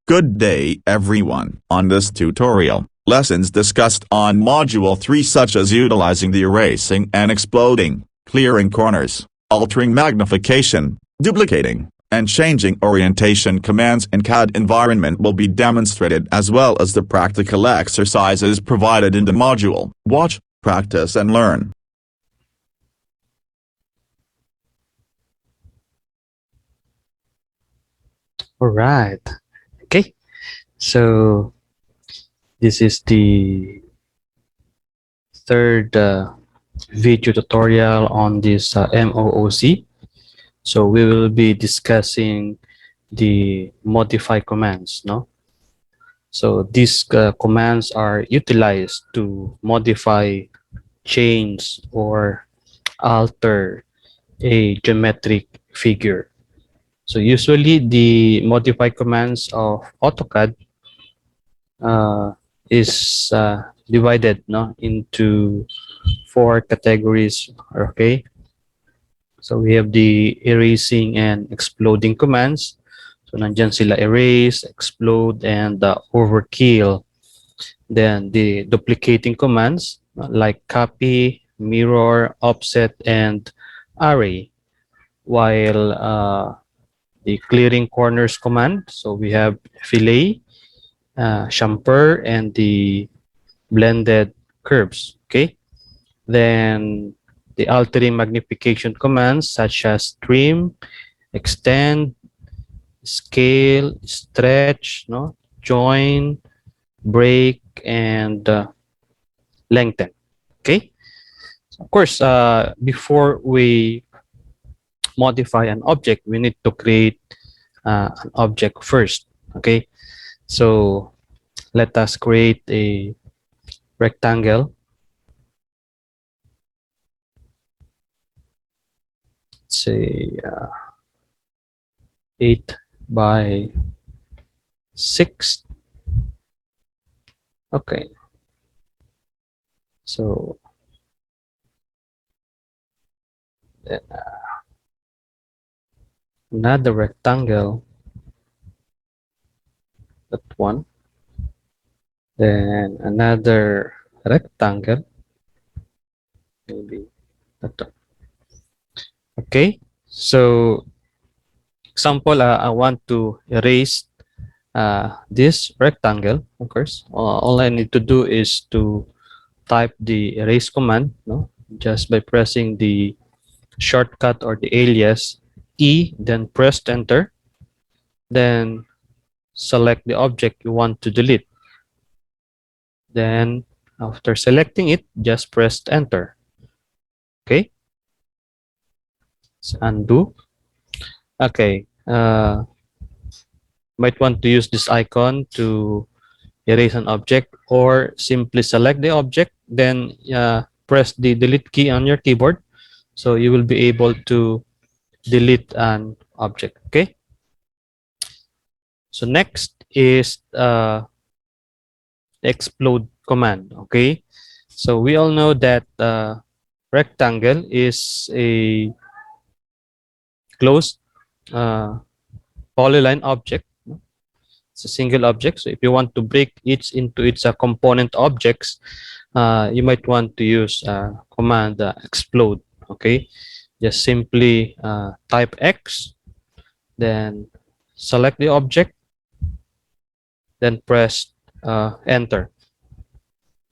Good day everyone. On this tutorial, lessons discussed on Module 3 such as utilizing the erasing and exploding, clearing corners, altering magnification, duplicating, and changing orientation commands in CAD environment will be demonstrated as well as the practical exercises provided in the module. Watch, practice and learn. All right. Okay. So this is the third video tutorial on this MOOC. So we will be discussing the modify commands, no? So these commands are utilized to modify, change, or alter a geometric figure. So usually the modify commands of AutoCAD is divided into 4 categories. Okay, so we have the erasing and exploding commands. So nandyan sila erase, explode, and overkill. Then the duplicating commands like copy, mirror, offset, and array. While the clearing corners command, so we have fillet, chamfer, and the blended curves. Okay, then the altering magnification commands such as trim, extend, scale, stretch, join, break, and lengthen. Okay, so of course, before we modify an object, we need to create an object first. Okay, so let us create a rectangle. Say 8 by 6. Okay, so then another rectangle, that one, then another rectangle, maybe that one. Okay, so example, I want to erase this rectangle. Of course, all I need to do is to type the erase command, just by pressing the shortcut or the alias E, then press enter, then select the object you want to delete. Then after selecting it, just press enter. Okay, so undo. Okay, might want to use this icon to erase an object, or simply select the object, then press the delete key on your keyboard, so you will be able to delete an object. Okay, so next is explode command. Okay, so we all know that rectangle is a closed polyline object. It's a single object, so if you want to break each into its component objects, you might want to use command explode. Okay, just simply type X, then select the object, then press enter.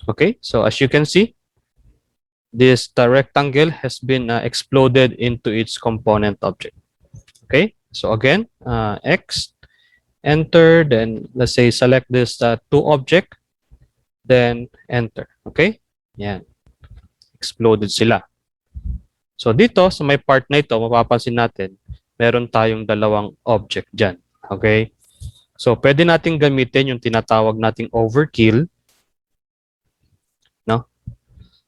Okay, so as you can see, this rectangle has been exploded into its component object. Okay, so again, X, enter, then let's say select this 2 object, then enter. Okay, yan, exploded sila. So dito sa may part na ito, mapapansin natin meron tayong dalawang object dyan. Okay, so pwede nating gamitin yung tinatawag nating overkill, no?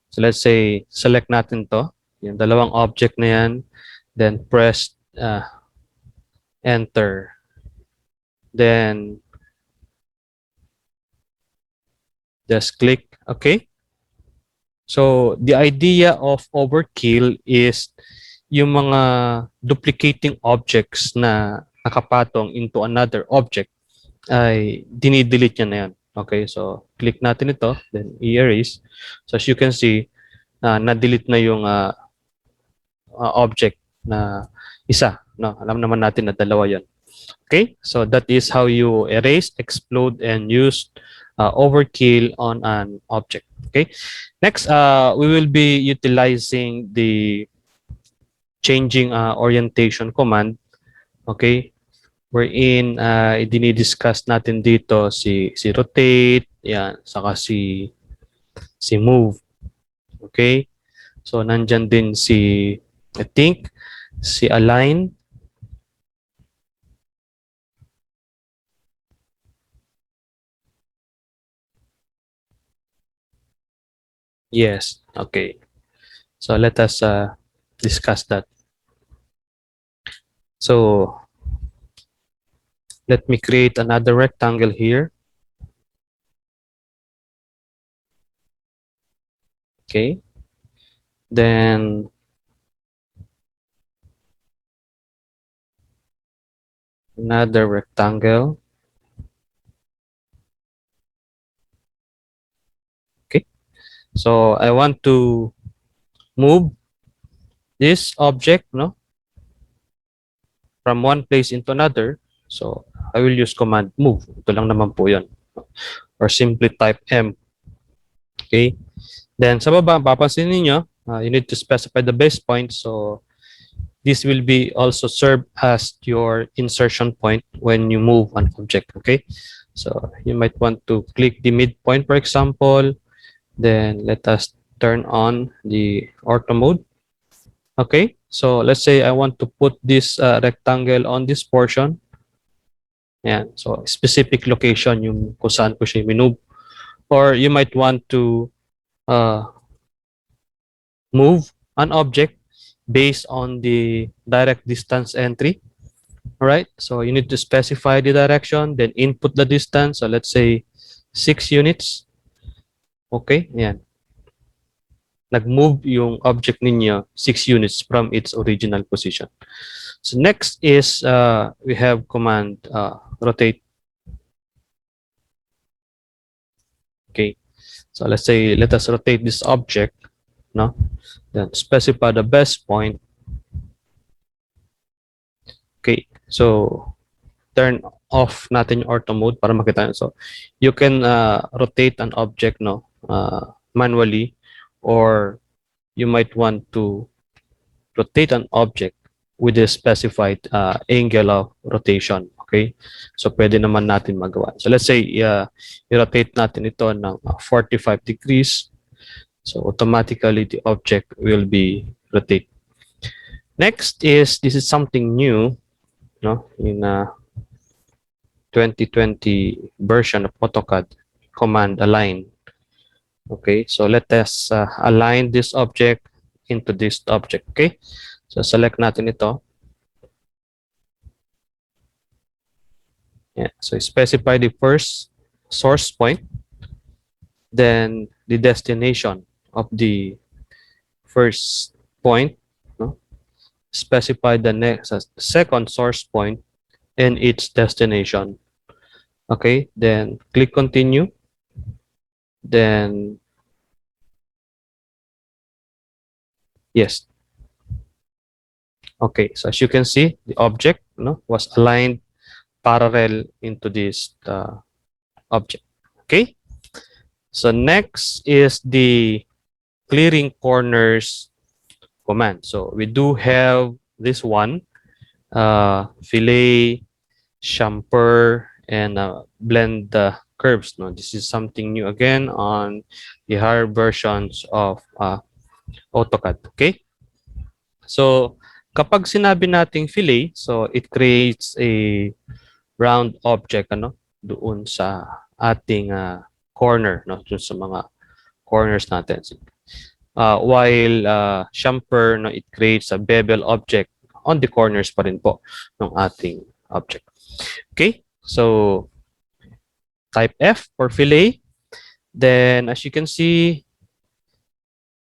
So let's say select natin to, yung dalawang object na yan, then press enter, then just click OK. So the idea of overkill is yung mga duplicating objects na nakapatong into another object ay dinidelete niya na yan. Okay, so click natin ito, then i-erase. So as you can see, na-delete na yung object na isa. No? Alam naman natin na dalawa yon. Okay, so that is how you erase, explode, and use overkill on an object. Okay, next, we will be utilizing the changing orientation command. Okay, wherein dinidiscuss natin dito si rotate, yan, saka si move. Okay, so nandyan din si, I think, si align. Yes, okay. So let us discuss that. So let me create another rectangle here. Okay. Then another rectangle. Okay. So I want to move this object, no, from one place into another. So I will use command move. Ito lang naman po yun. Or simply type M. Okay. Then sa baba, papansin niyo, you need to specify the base point. So this will be also serve as your insertion point when you move an object. Okay. So you might want to click the midpoint, for example. Then let us turn on the ortho mode. Okay. So let's say I want to put this rectangle on this portion. Yeah. So specific location yung kung saan ko siya minove. Or you might want to move an object based on the direct distance entry. All right. So you need to specify the direction, then input the distance. So let's say 6 units. Okay. Yan. Nag-move yung object ninyo 6 units from its original position. So next is we have command rotate. Okay. So let's say let us rotate this object, no? Then specify the best point. Okay. So turn off natin yung ortho mode para makita nyo. So you can rotate an object, no, manually, or you might want to rotate an object with a specified angle of rotation. Okay? So, pwede naman natin magawa. So, let's say, i-rotate natin ito ng 45 degrees. So, automatically, the object will be rotate. Next is, this is something new, no, in 2020 version of AutoCAD, command align. Okay, so let us align this object into this object. Okay, so select natin ito. Yeah, so specify the first source point, then the destination of the first point, no? Specify the next second source point and its destination. Okay, then click continue. Then yes. Okay, so as you can see, the object, no, was aligned parallel into this object. Okay, so next is the clearing corners command. So we do have this one, fillet, chamfer, and blend the curves. No, this is something new again on the higher versions of AutoCAD. Okay, so kapag sinabi nating fillet, so it creates a round object, ano, doon sa ating corner, no, doon sa mga corners natin. While chamfer, no, it creates a bevel object on the corners pa rin po ng ating object. Okay, so type F for fillet. Then as you can see,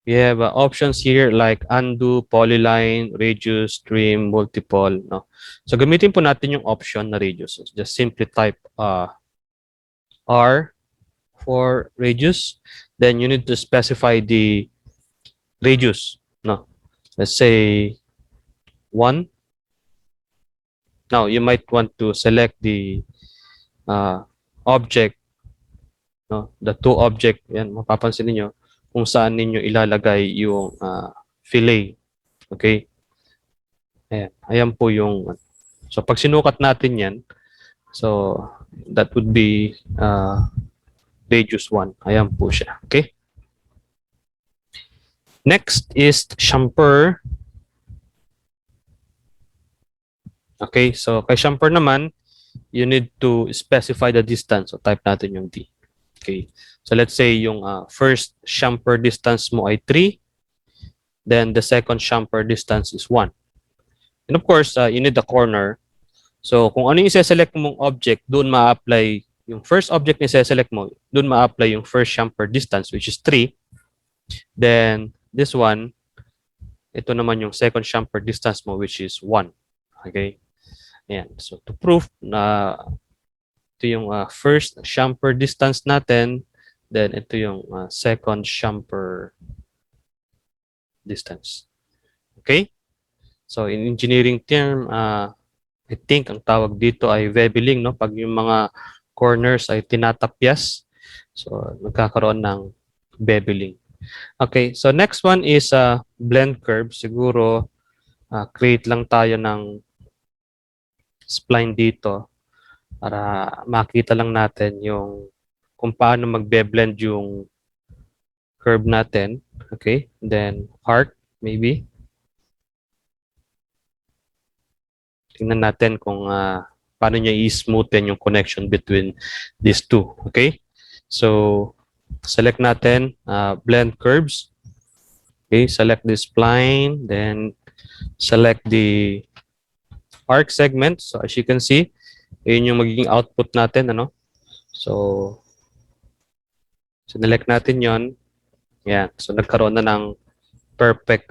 We have options here like undo, polyline, radius, trim, multiple, no? So gamitin po natin yung option na radius. So just simply type R for radius. Then you need to specify the radius, no? Let's say 1. Now you might want to select the object, no? The two object, yan, mapapansin niyo kung saan ninyo ilalagay yung fillet. Okay? Ayan po yung, so pag sinukat natin yan, so that would be radius 1. Ayan po siya. Okay? Next is chamfer. Okay, so kay chamfer naman, you need to specify the distance. So type natin yung D. Okay, so let's say yung first chamfer distance mo ay 3, then the second chamfer distance is 1. And of course, you need the corner. So kung ano yung i-select mong object, doon ma-apply yung first object na i-select mo, doon ma-apply yung first chamfer distance, which is 3. Then this one, ito naman yung second chamfer distance mo, which is 1. Okay, ayan. So to prove na ito yung first chamfer distance natin, then ito yung second chamfer distance. Okay? So in engineering term, I think ang tawag dito ay beveling, no? Pag yung mga corners ay tinatapyas, so magkakaroon ng beveling. Okay, so next one is blend curve. Siguro create lang tayo ng spline dito para makita lang natin yung kung paano magbe-blend yung curve natin. Okay, then arc maybe. Tingnan natin kung paano niya i-smoothen yung connection between these two. Okay, so select natin blend curves. Okay, select this spline, then select the arc segment. So as you can see, yun yung magiging output natin, ano? So select natin yon. Yan. So nagkaroon na ng perfect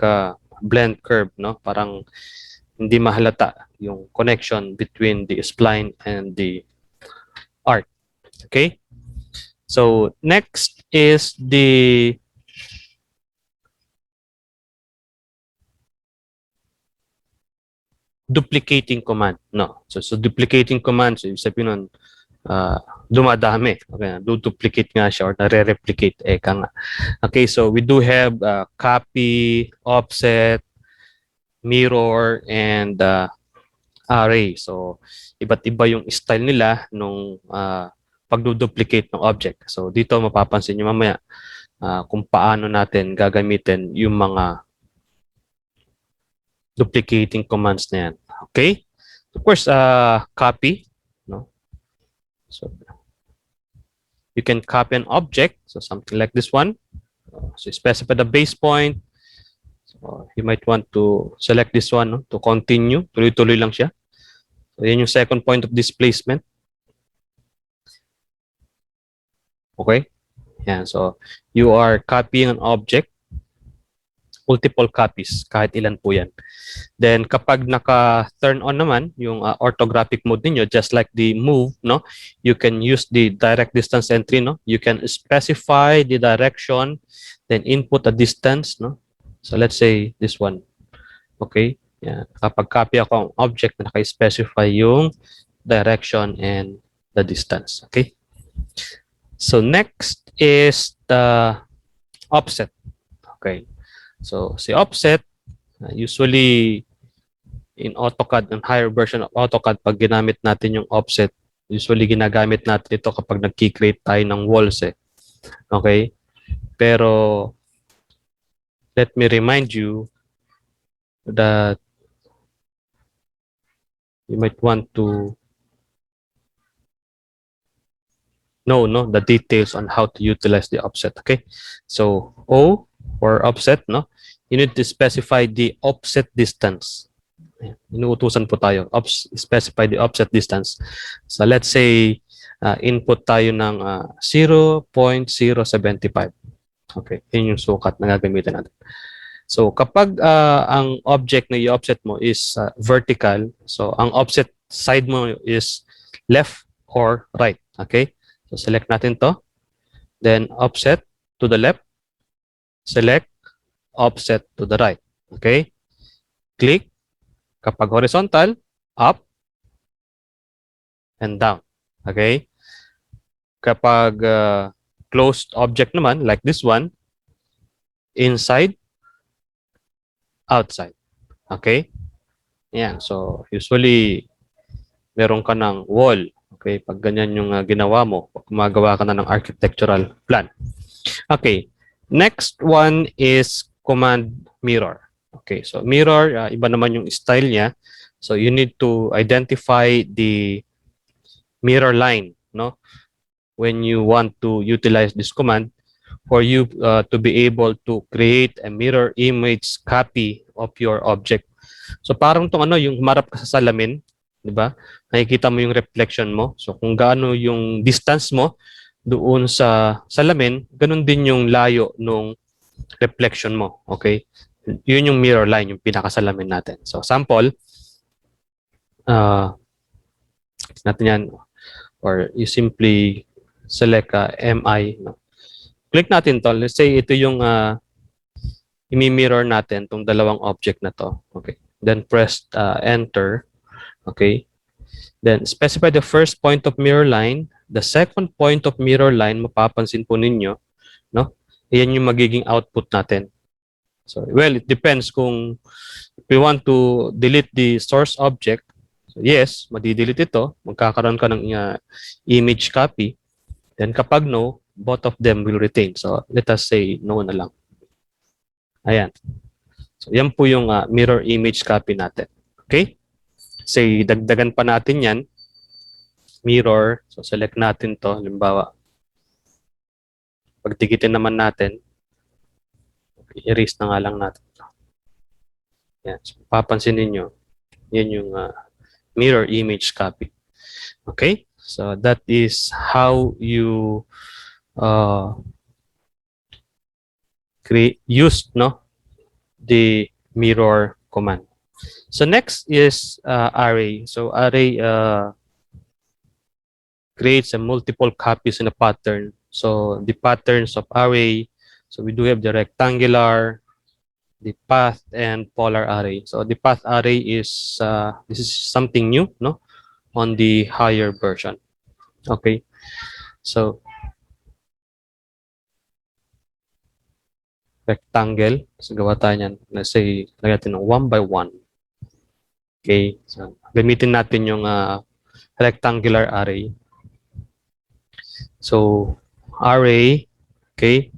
blend curve, no? Parang hindi mahalata yung connection between the spline and the arc. Okay? So next is the duplicating command. No. So duplicating command, so sabihin nun, dumadami. Okay, duplicate nga siya or nare-replicate eka nga. Okay, so we do have copy, offset, mirror, and array. So iba't iba yung style nila nung pagduduplicate ng object. So dito mapapansin nyo mamaya kung paano natin gagamitin yung mga duplicating commands na yan. Okay? Of course, copy. No? So you can copy an object. So something like this one. So specify the base point. So you might want to select this one, no? To continue. Tuloy-tuloy lang siya. So yan yung second point of displacement. Okay? Yan. So you are copying an object. Multiple copies, kahit ilan po yan. Then kapag naka-turn on naman yung orthographic mode ninyo, just like the move, no, you can use the direct distance entry, no. You can specify the direction, then input a distance, no. So let's say this one. Okay? Yan. Kapag copy ako ang object na naka-specify yung direction and the distance. Okay? So next is the offset. Okay? So, si offset, usually in AutoCAD, ang higher version of AutoCAD, pag ginamit natin yung offset, usually ginagamit natin ito kapag nag-create tayo ng walls. Okay? Pero, let me remind you that you might want to know, no, the details on how to utilize the offset. Okay? So, O for offset, no? You need to specify the offset distance. Inuutusan po tayo. Specify the offset distance. So let's say input tayo ng 0.075. Okay, yun yung sukat na gagamitin natin. So kapag ang object na i-offset mo is vertical, so ang offset side mo is left or right. Okay? So select natin to. Then offset to the left. Select offset to the right. Okay? Click. Kapag horizontal, up and down. Okay? Kapag closed object naman, like this one, inside, outside. Okay? Yan. So, usually, meron ka ng wall. Okay? Pag ganyan yung ginawa mo, gumagawa ka na ng architectural plan. Okay. Next one is command mirror. Okay. So, mirror, iba naman yung style niya. So, you need to identify the mirror line, no? When you want to utilize this command for you to be able to create a mirror image copy of your object. So parang tong ano, yung humarap ka sa salamin, 'di ba? Nakikita mo yung reflection mo. So kung gaano yung distance mo doon sa salamin, ganun din yung layo nung reflection mo, okay? Yun yung mirror line, yung pinakasalamin natin. So sample, natin yan, or you simply select MI. No? Click natin to. Let's say ito yung imi-mirror natin tong dalawang object na to. Okay. Then press enter. Okay. Then specify the first point of mirror line. The second point of mirror line, mapapansin po ninyo, no? Yan yung magiging output natin. So, well, it depends kung if we want to delete the source object. So, yes, madi-delete ito. Magkakaroon ka ng image copy. Then kapag no, both of them will retain. So, let us say no na lang. Ayan. So, yan po yung mirror image copy natin. Okay? Say, dagdagan pa natin yan. Mirror. So, select natin to. Halimbawa, pagtikitin naman natin, erase na nga lang natin. Yan. So, papansin ninyo, yan yung mirror image copy. Okay? So, that is how you use the mirror command. So next is array. So array creates a multiple copies in a pattern. So the patterns of array, so we do have the rectangular, the path, and polar array. So the path array is this is something new, no, on the higher version. Okay, so rectangle. So gawa tayo niyan. Let's say, lagyan natin ng 1 by 1. Okay. So, gamitin natin yung rectangular array. So, array. Okay.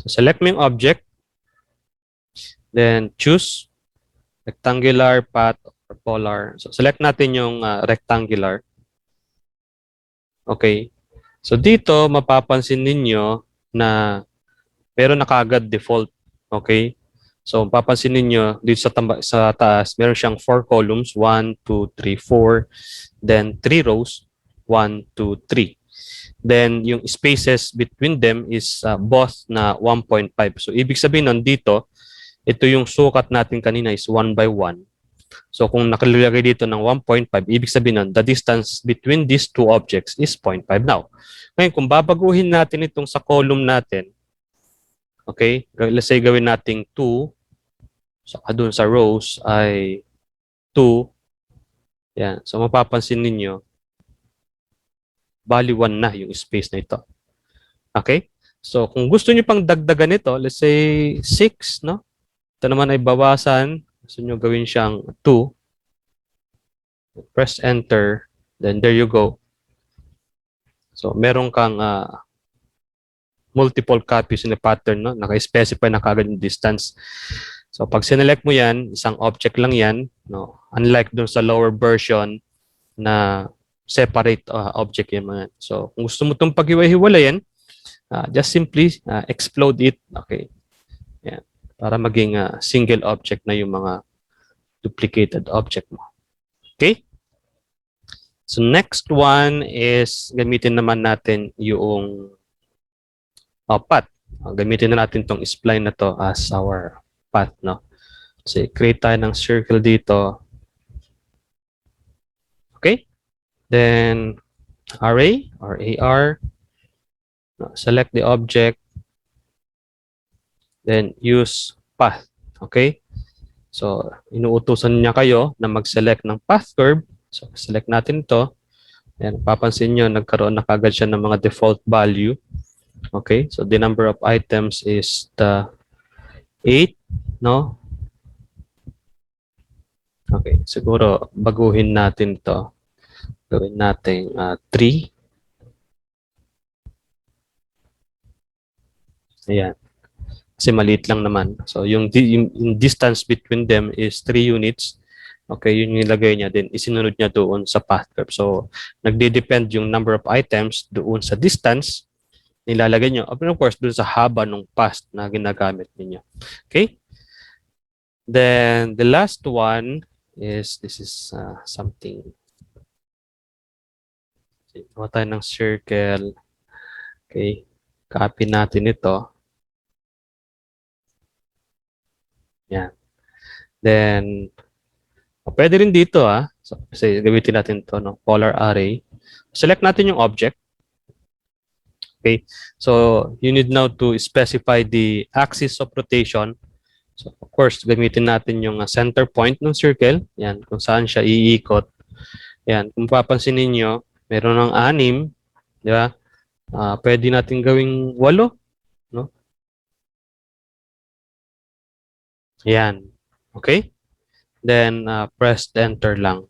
So, select mo yung object. Then, choose rectangular, path, or polar. So, select natin yung rectangular. Okay. So, dito, mapapansin ninyo na pero nakagad default. Okay? So, papansin niyo dito sa taas, meron siyang 4 columns, 1, 2, 3, 4, then 3 rows, 1, 2, 3. Then, yung spaces between them is both na 1.5. So, ibig sabihin nun dito, ito yung sukat natin kanina is 1 by 1. So, kung nakalagay dito ng 1.5, ibig sabihin nun, the distance between these two objects is 0.5 now. Ngayon, kung babaguhin natin itong sa column natin, okay, let's say gawin nating 2. So, dun sa rows ay 2. Yan. So, mapapansin ninyo, bali 1 na yung space na ito. Okay? So, kung gusto niyo pang dagdagan ito, let's say 6, no? Ito naman ay bawasan. Gusto niyo gawin siyang 2. Press enter. Then, there you go. So, meron kang multiple copies in a pattern, no? Naka-specify na kagad yung distance. So, pag sinelect mo yan, isang object lang yan, no? Unlike dun sa lower version na separate object yung mga. So, kung gusto mo itong paghiwa-hiwalayan, just simply explode it. Okay. Yan. Para maging single object na yung mga duplicated object mo. Okay? So, next one is gamitin naman natin yung path. Gamitin na natin tong spline na to as our path, no? So, create tayo ng circle dito. Okay? Then, array or AR. Select the object. Then, use path. Okay? So, inuutusan niya kayo na mag-select ng path curve. So, select natin ito. Ayan, papansin nyo, nagkaroon na kagad siya ng mga default value. Okay? So, the number of items is the 8, no? Okay, siguro baguhin natin to. Gawin natin 3. Ayan. Kasi maliit lang naman. So, yung distance between them is 3 units. Okay, yun yung nilagay niya. Then, isinunod niya doon sa path curve. So, nagde-depend yung number of items doon sa distance nilalagay nyo. Of course, doon sa haba ng path na ginagamit ninyo. Okay? Then, the last one is, this is something. Gawa tayo ng circle. Okay. Copy natin ito. Yan. Then, pwede rin dito So, kasi gamitin natin ito, no? Polar array. Select natin yung object. Okay. So, you need now to specify the axis of rotation. So, of course, gamitin natin yung center point ng circle. Yan, kung saan siya iikot. Yan, kung papansin ninyo, meron ng 6, di ba? Pwede natin gawing 8, no? Yan. Okay? Then, press enter lang.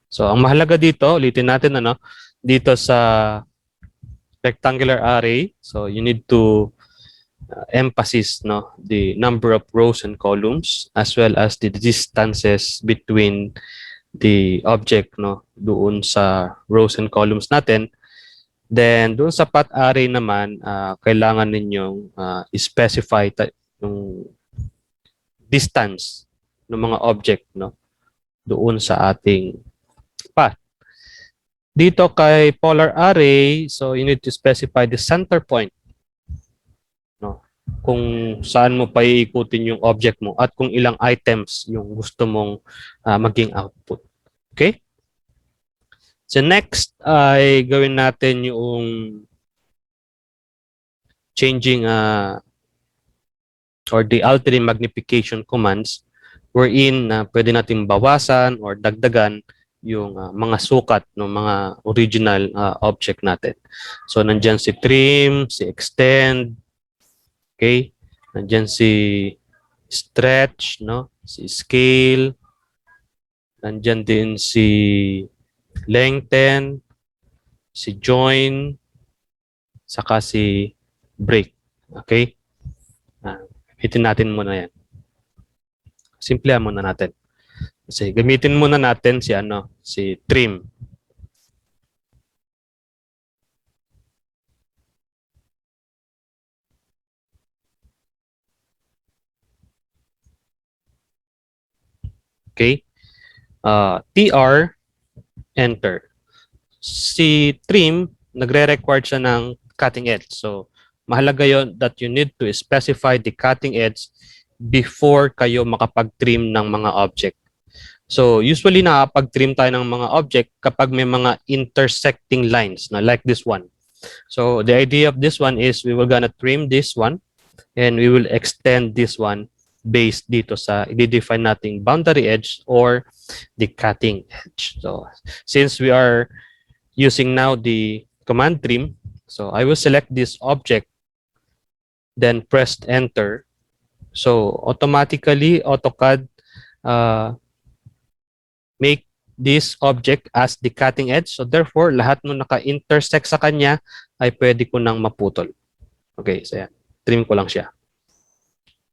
So, ang mahalaga dito, ulitin natin, dito sa rectangular array, so you need to emphasize, the number of rows and columns as well as the distances between the object, doon sa rows and columns natin. Then, doon sa path array naman, kailangan ninyong specify yung distance ng mga object, doon sa ating path. Dito kay polar array, so you need to specify the center point, kung saan mo pa iikutin yung object mo at kung ilang items yung gusto mong maging output. Okay? So next ay gawin natin yung changing or the altering magnification commands wherein pwede natin bawasan or dagdagan yung mga sukat ng mga original object natin. So nandyan si trim, si extend, okay? Nandyan si stretch, si scale, nandyan din si lengthen, si join, saka si break. Okay? Gamitin natin muna yan. Simplihan muna natin. Kasi gamitin muna natin si trim. Okay? TR, enter. Si trim, nagre-require siya ng cutting edge. So, mahalaga yon that you need to specify the cutting edge before kayo makapag-trim ng mga object. So, usually nakapag-trim tayo ng mga object kapag may mga intersecting lines na like this one. So, the idea of this one is we will gonna trim this one and we will extend this one based dito sa i-define nating boundary edge or the cutting edge. So, since we are using now the command trim, so I will select this object, then press enter. So, automatically, AutoCAD make this object as the cutting edge. So, therefore, lahat ng naka-intersect sa kanya ay pwede ko nang maputol. Okay, so yan. Trim ko lang siya.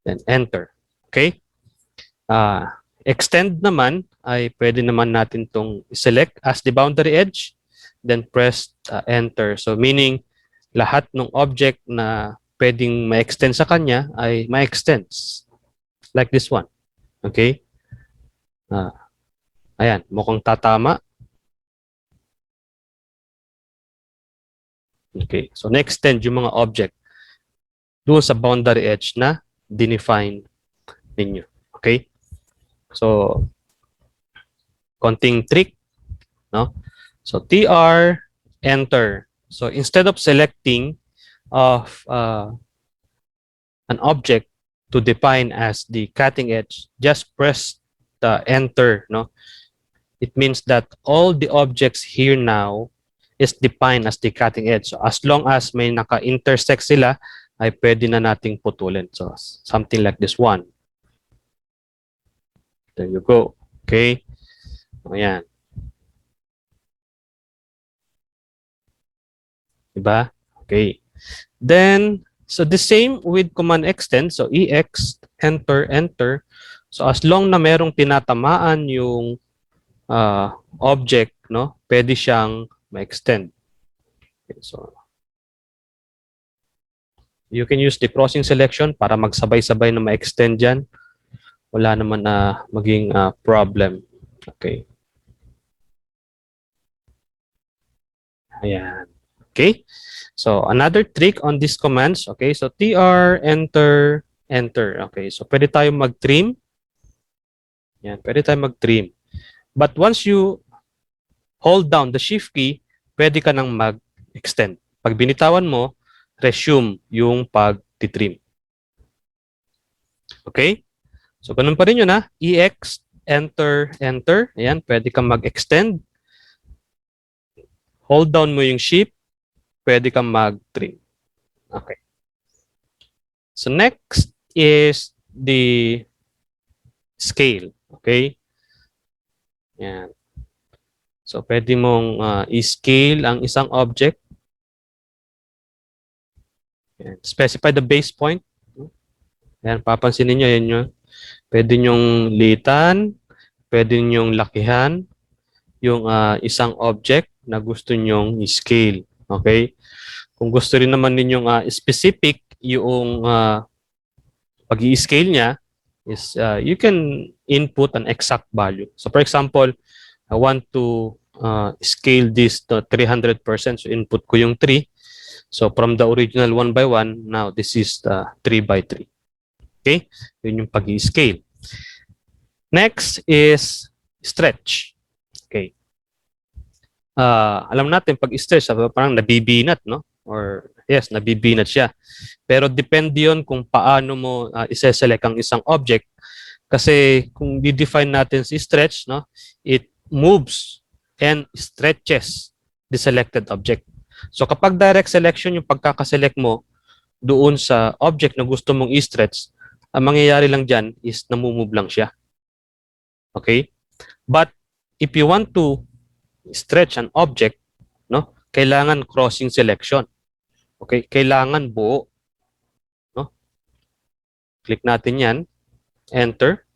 Then, enter. Okay? Extend naman ay pwede naman natin itong select as the boundary edge, then press enter. So, meaning, lahat ng object na pwedeng ma-extend sa kanya ay ma-extend. Like this one. Okay? Ayan, mukhang tatama. Okay, so na-extend yung mga object. doon sa boundary edge na dinefine ninyo. Okay? So, konting trick, no? So, TR, enter. So, instead of selecting of an object to define as the cutting edge, just press the enter, no? It means that all the objects here now is defined as the cutting edge. So, as long as may naka-intersect sila, ay pwede na nating putulin. So, something like this one. There you go. Okay? Ayan. Diba? Okay. Then, so the same with command extend. So, EX, enter, enter. So, as long na merong tinatamaan yung object, no, pwede siyang ma-extend. Okay, so, you can use the crossing selection para magsabay-sabay na ma-extend dyan. Wala naman na maging problem. Okay. Ayan. Okay. So, another trick on these commands. Okay. So, TR, enter, enter. Okay. So, pwede tayo mag-trim. Yan. Pwede tayo mag-trim. But once you hold down the shift key, pwede ka nang mag-extend. Pag binitawan mo, resume yung pag-trim. Okay? So, ganun pa rin yun ha. EX, enter, enter. Ayan, pwede kang mag-extend. Hold down mo yung shift, pwede kang mag-trim. Okay. So, next is the scale. Okay? Ayan. So, pwede mong i-scale ang isang object. Ayan. Specify the base point. Ayan, papansin niyo yan yun. Pwede nyong litan, pwede nyong lakihan yung isang object na gusto nyong i-scale. Okay? Kung gusto rin naman ninyong specific yung pag-i-scale niya, is you can input an exact value. So, for example, I want to scale this to 300%. So, input ko yung 3. So, from the original 1 by 1, now this is the 3 by 3. Okay? Yun yung pag-i-scale. Next is stretch. Okay. Alam natin, pag stretch, parang nabibinat, no? Or, yes, nabibinat siya. Pero depende yun kung paano mo isa-select ang isang object. Kasi kung di-define natin si stretch, no? It moves and stretches the selected object. So kapag direct selection yung pagkakaselect mo doon sa object na gusto mong i-stretch, ang mangyayari lang dyan is namumove lang siya. Okay? But if you want to stretch an object, no, kailangan crossing selection. Okay? Kailangan buo. No? Click natin yan. Enter.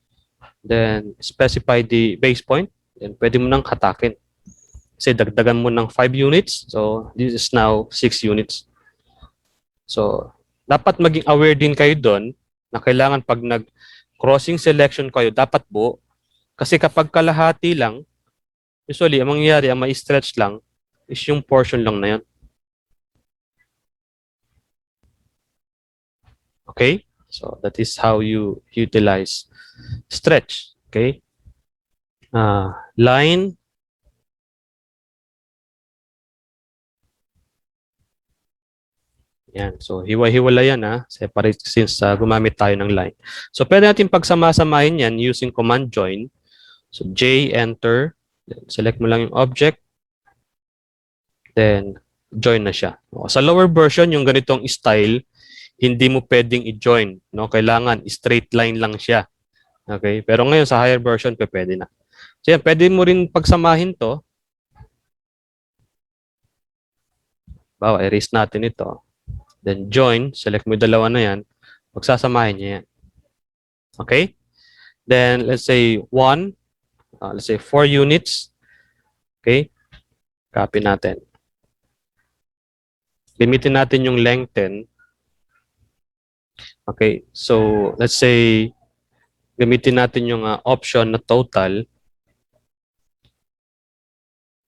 Then specify the base point. Then pwede mo nang hatakin. Kasi dagdagan mo ng 5 units. So, this is now 6 units. So, dapat maging aware din kayo doon na kailangan pag nag-crossing selection kayo, dapat buo. Kasi kapag kalahati lang, usually, ang mangyayari, ang ma-stretch lang, is yung portion lang na yun. Okay? So, that is how you utilize stretch. Okay? Line. Yan. So, hiwa-hiwala yan separate since gumamit tayo ng line. So, pwede natin pagsama-samahin yan using command join. So, J, enter. Then, select mo lang yung object. Then, join na siya. Sa lower version, yung ganitong style, hindi mo pwedeng i-join. No? Kailangan straight line lang siya. Okay? Pero ngayon, sa higher version, pwede na. So, yan, pwede mo rin pagsamahin to. Bawa, erase natin ito. Then join, select mo yung dalawa na yan, magsasamahin niya yan. Okay? Then let's say 1, let's say 4 units. Okay? Copy natin. Limitin natin yung length 10. Okay? So let's say gamitin natin yung option na total.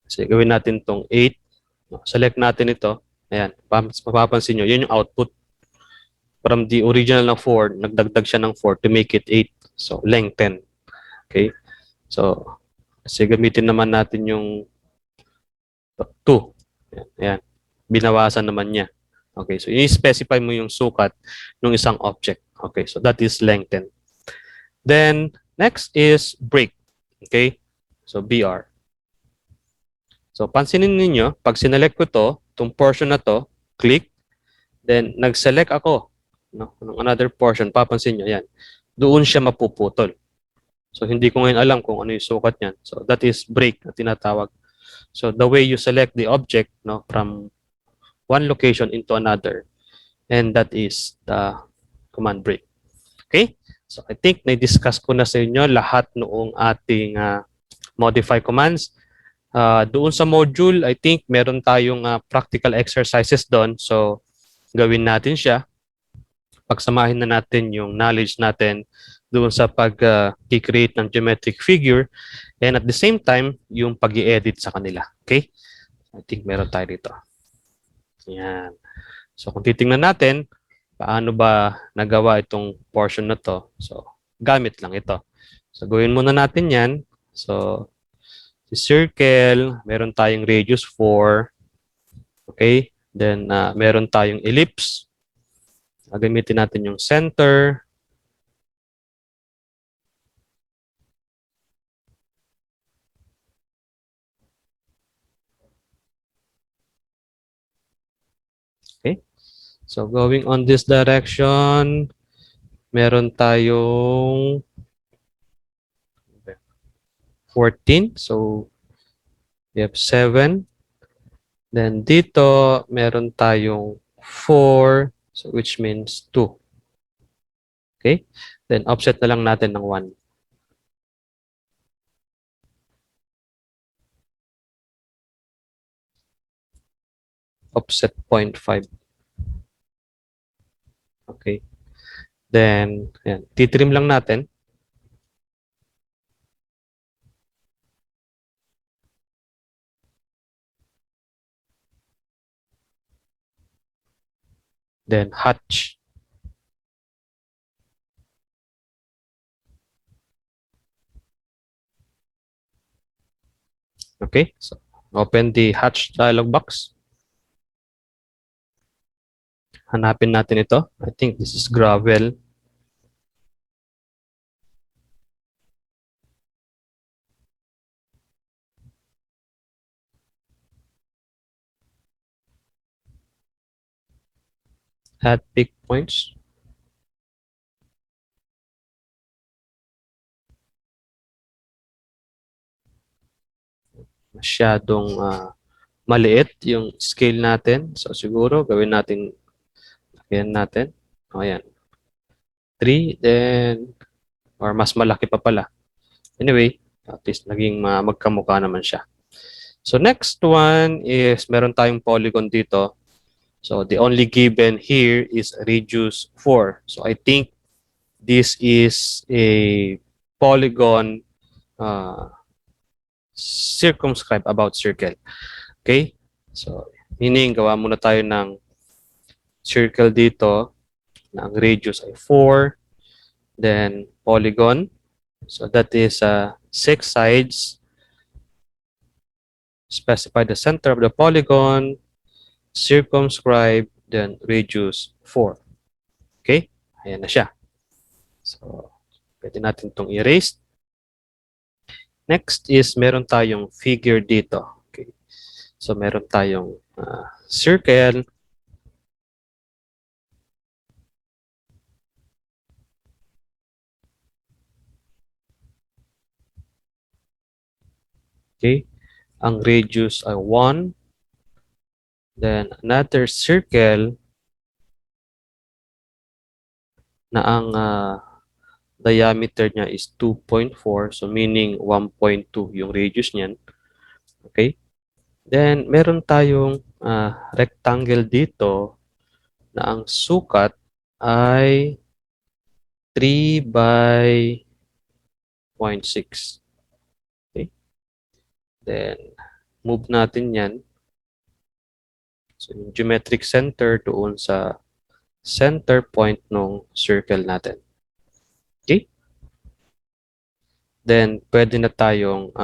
Kasi gawin natin tong 8. Select natin ito. Ayan, mapapansin nyo, yun yung output. from the original na 4, nagdagdag siya ng 4 to make it 8. So, lengthen. Okay? So, kasi gamitin naman natin yung 2. Ayan. Binawasan naman niya. Okay, so i-specify mo yung sukat ng isang object. Okay, so that is lengthen. Then, next is break. Okay, so BR. So, pansinin ninyo, pag sinelect ko to, itong portion na to, click, then nag-select ako ng another portion, papansin nyo, yan. Doon siya mapuputol. So, hindi ko ngayon alam kung ano yung sukat niyan. So, that is break na tinatawag. So, the way you select the object from one location into another, and that is the command break. Okay? So, I think na-discuss ko na sa inyo lahat noong ating modify commands. Doon sa module, I think meron tayong practical exercises doon. So, gawin natin siya. Pagsamahin na natin yung knowledge natin doon sa pag-create ng geometric figure, and at the same time, yung pag-i-edit sa kanila. Okay? I think meron tayo dito. Yan. So, kung titingnan natin, paano ba nagawa itong portion na to? So, gamit lang ito. So, gawin muna natin yan. So, si circle, meron tayong radius 4. Okay? Then, meron tayong ellipse. Gagamitin natin yung center. Okay? So, going on this direction, meron tayong 14. So, we have 7. Then, dito, meron tayong 4. So, which means 2. Okay? Then, offset na lang natin ng 1. Offset 0.5. Okay. Then, ayan, titrim lang natin. Then, hatch. Okay. So, open the hatch dialog box. Hanapin natin ito. I think this is gravel. Add pick points. Masyadong maliit yung scale natin. So, siguro, gawin natin, lagyan natin. O, ayan. 3, then, or mas malaki pa pala. Anyway, at least naging magkamukha naman siya. So, next one is, meron tayong polygon dito. So, the only given here is radius 4. So, I think this is a polygon circumscribe about circle. Okay? So, meaning, gawa muna tayo ng circle dito na ang radius ay 4. Then, polygon. So, that is 6 sides. Specify the center of the polygon. Circumscribe, then radius 4. Okay? Ayan na siya. So, pwede natin itong erase. Next is, meron tayong figure dito. Okay. So, meron tayong circle. Okay. Ang radius ay 1. Then, another circle na ang diameter niya is 2.4. So, meaning 1.2 yung radius niyan. Okay. Then, meron tayong rectangle dito na ang sukat ay 3 by 0.6. Okay. Then, move natin yan. So, yung geometric center doon sa center point nung circle natin. Okay? Then, pwede na tayong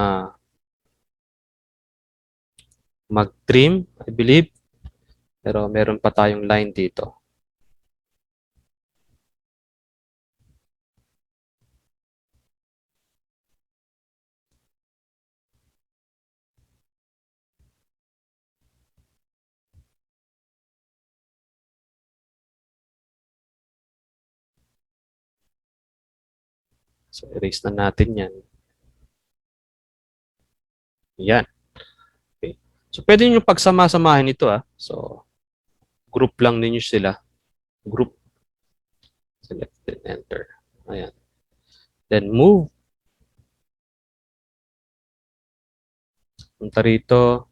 mag-trim, I believe. Pero meron pa tayong line dito. So, erase na natin yan. Yan. Okay. So, pwede nyo pagsama-samahin ito. So, group lang ninyo sila. Group. Select and enter. Ayan. Then, move. Punta rito.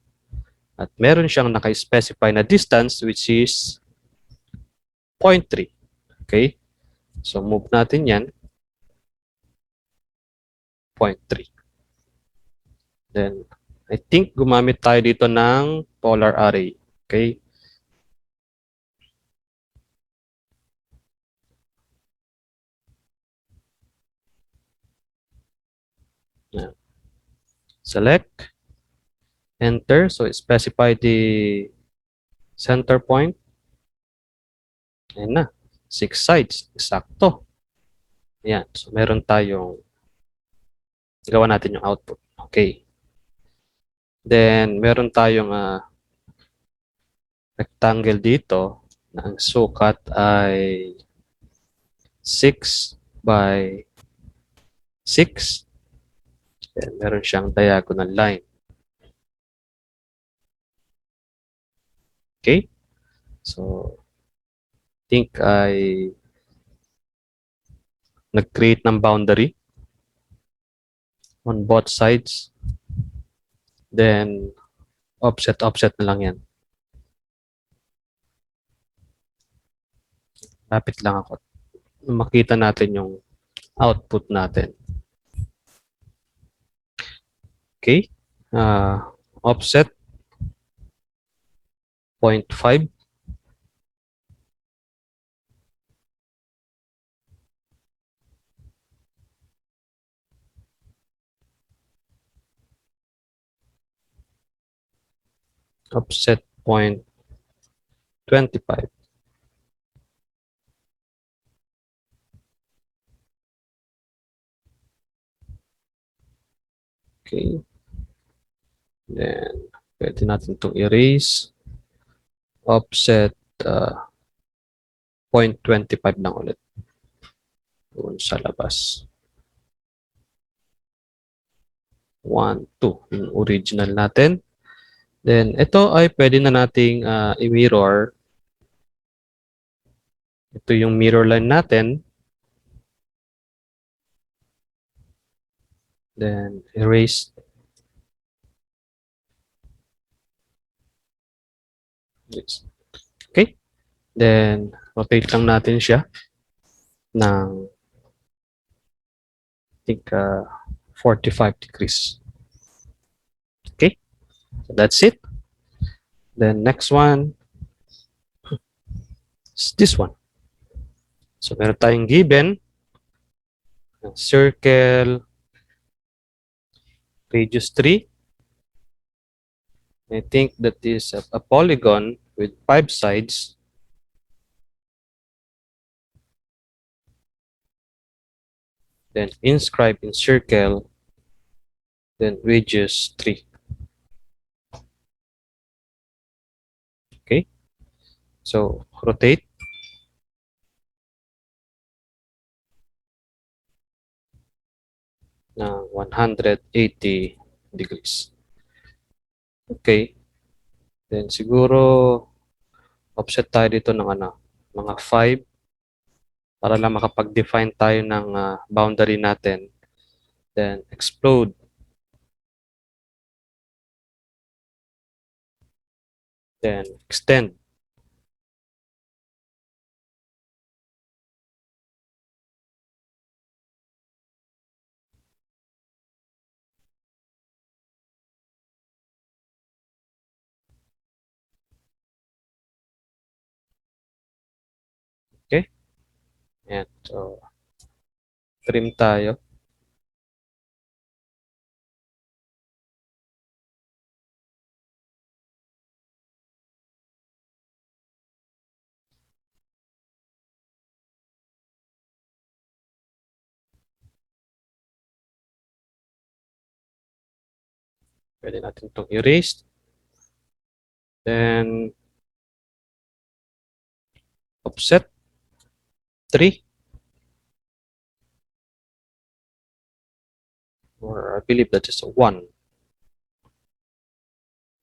At meron siyang naka-specify na distance which is 0.3. Okay? So, move natin yan. 0.3. Then, I think gumamit tayo dito ng polar array. Okay? Yan. Select. Enter. So, specify the center point. Ayan na. 6 sides. Eksakto. Ayan. So, meron tayong gawa natin yung output. Okay. Then, meron tayong rectangle dito na ang sukat ay 6 by 6. Then, meron siyang diagonal line. Okay? So, think ay nag-create ng boundary on both sides. Then, offset na lang yan. Lapit lang ako. Makita natin yung output natin. Okay? Offset 0.5. Offset 0.25. Okay. Then, pwede natin itong erase. Offset 0.25 lang ulit. Doon sa labas. 1, 2. Yung original natin. Then, ito ay pwede na nating i-mirror. Ito yung mirror line natin. Then, erase. This. Okay. Then, rotate lang natin siya ng I think 45 degrees. Okay. So, that's it. Then, next one is this one. So, meron tayong given circle radius 3. I think that is a polygon with 5 sides. Then inscribe in circle. Then radius 3. Okay. So rotate. Na 180 degrees. Okay. Then siguro offset tayo dito ng mga 5 para lang makapag-define tayo ng boundary natin. Then explode. Then extend. Ayan. So, trim tayo. Pwede natin itong erase. Then, offset 3. Or I believe that is 1.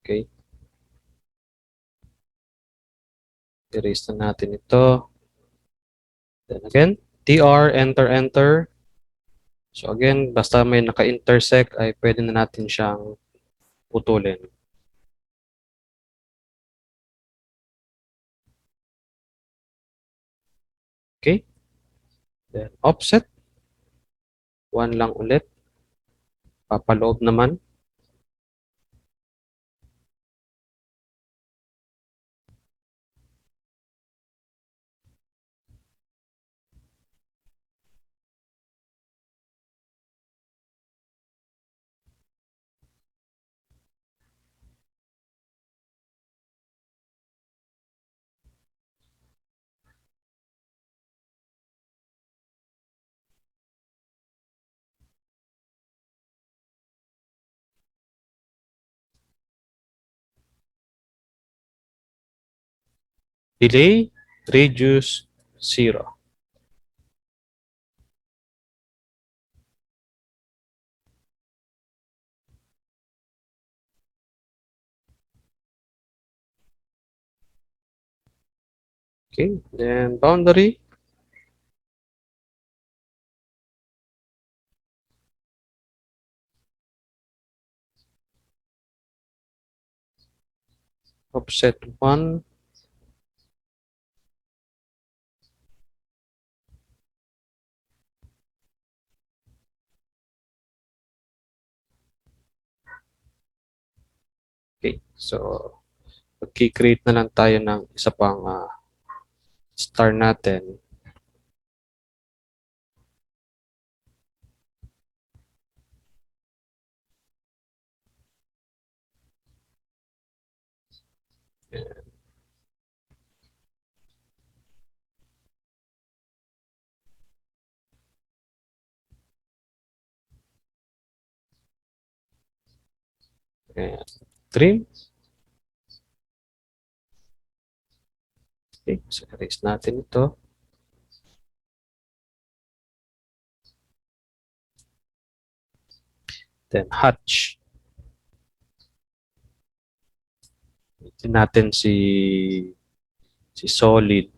Okay. Erase na natin ito. Then again, TR, enter, enter. So again, basta may naka-intersect ay pwede na natin siyang putulin. Okay. Then offset. 1 lang ulit. Papaloob naman. Delay, reduce, 0. Okay. Then boundary. Offset 1. Okay. So, mag-create na lang tayo ng isa pang star natin. And trim. Okay. So, erase natin ito. Then hatch. Ito natin si solid.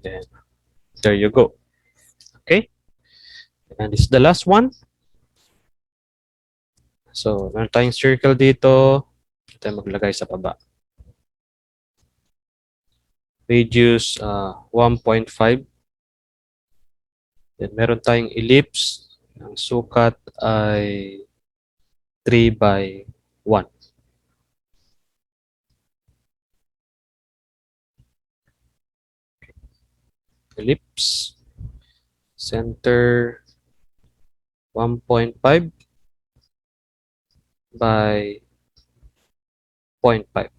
Then there you go. Okay? And this is the last one. So, meron tayong circle dito. Ito tayo maglagay sa baba. Radius 1.5. Then meron tayong ellipse. Ang sukat ay 3 by 1. Ellipse. Center 1.5 by 0.5.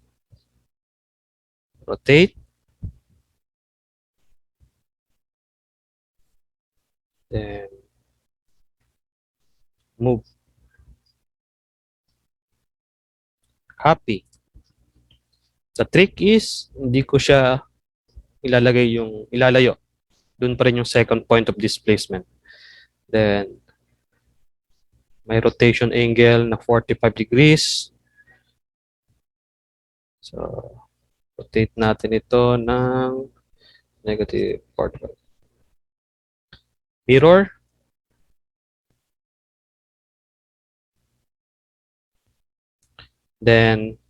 Rotate. Then move. Copy. The trick is, hindi ko siya ilalayo. Doon pa rin yung second point of displacement. Then, may rotation angle na 45 degrees. So, rotate natin ito ng negative 45. Mirror. Then,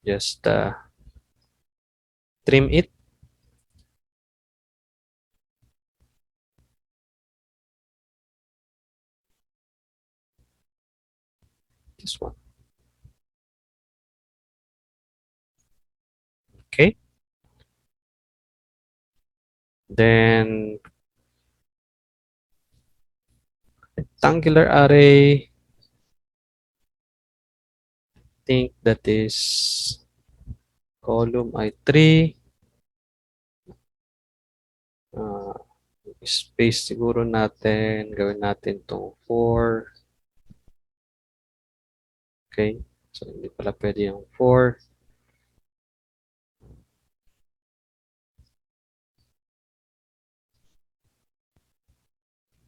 just trim it. This one. Okay. Then rectangular array, I think that is column I3. Space siguro natin, gawin natin itong 4. Okay. So, hindi pala pwede yung 4.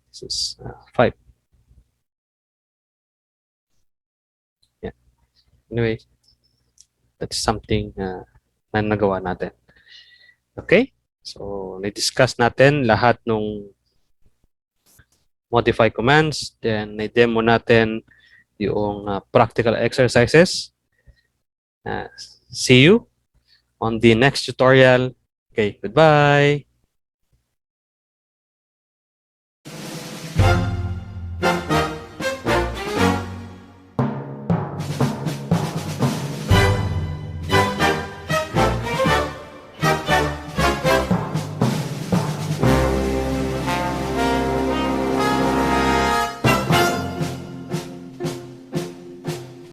This is 5. Yeah. Anyway, that's something na nagawa natin. Okay? So, na-discuss natin lahat ng modify commands. Then, na-demo natin yung practical exercises. See you on the next tutorial. Okay, goodbye.